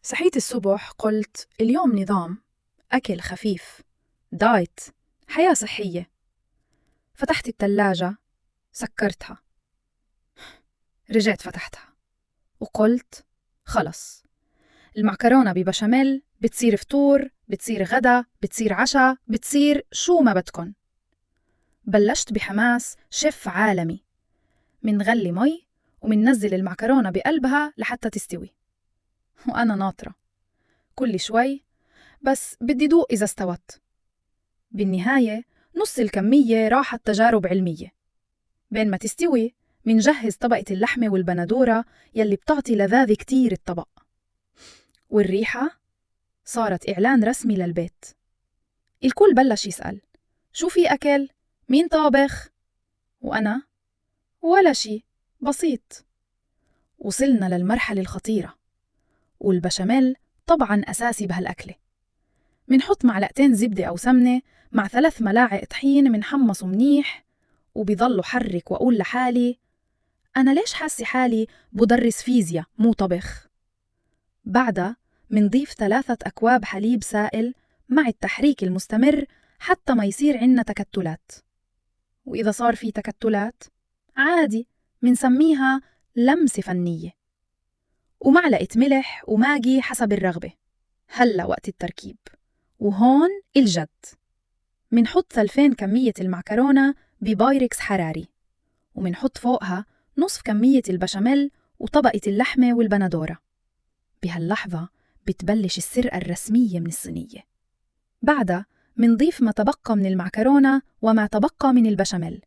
صحيت الصبح قلت اليوم نظام، أكل خفيف، دايت، حياة صحية. فتحت التلاجة، سكرتها، رجعت فتحتها وقلت خلص، المعكرونة ببشاميل بتصير فطور، بتصير غدا، بتصير عشاء، بتصير شو ما بدكن. بلشت بحماس شيف عالمي، منغلي مي ومننزل المعكرونة بقلبها لحتى تستوي، وأنا ناطرة كل شوي بس بدي دوق إذا استوت. بالنهاية نص الكمية راحت تجارب علمية. بين ما تستوي منجهز طبقة اللحمة والبندورة يلي بتعطي لذاذة كتير الطبق، والريحة صارت إعلان رسمي للبيت. الكل بلش يسأل شو في أكل؟ مين طابخ؟ وأنا ولا شي، بسيط. وصلنا للمرحلة الخطيرة، والبشاميل طبعاً أساسي بهالأكلة. منحط معلقتين زبدة أو سمنة مع 3 ملاعق طحين، منحمصه منيح، وبيضلوا حرك وأقول لحالي أنا ليش حاسة حالي بدرس فيزياء مو طبخ؟ بعدها منضيف 3 أكواب حليب سائل مع التحريك المستمر حتى ما يصير عنا تكتلات. وإذا صار في تكتلات عادي، منسميها لمسة فنية. ومعلقة ملح وماجي حسب الرغبة. هلأ وقت التركيب، وهون الجد. منحط ثلثين كمية المعكرونة ببايركس حراري، ومنحط فوقها نصف كمية البشاميل وطبقة اللحمة والبندورة. بهاللحظة بتبلش السرقة الرسمية من الصينية. بعدها منضيف ما تبقى من المعكرونة وما تبقى من البشاميل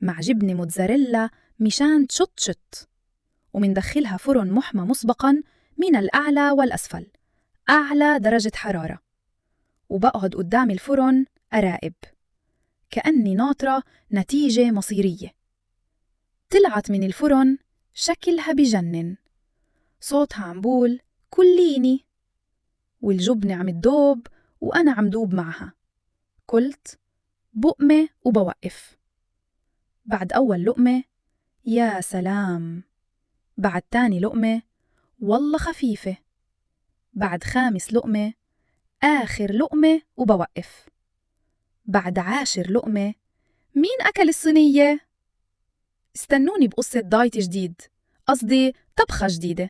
مع جبنة موتزاريلا مشان تشط، ومندخلها فرن محمى مسبقاً من الأعلى والأسفل، أعلى درجة حرارة. وبقعد قدام الفرن أراقب كأني ناطرة نتيجة مصيرية. طلعت من الفرن شكلها بجنن، صوتها عم بول كليني، والجبنة عم تدوب وأنا عم دوب معها. قلت بقمة وبوقف. بعد أول لقمة يا سلام، بعد تاني لقمة والله خفيفة، بعد خامس لقمة آخر لقمة وبوقف. بعد 10 لقمة مين أكل الصينية؟ استنوني بقصة دايت جديد، قصدي طبخة جديدة.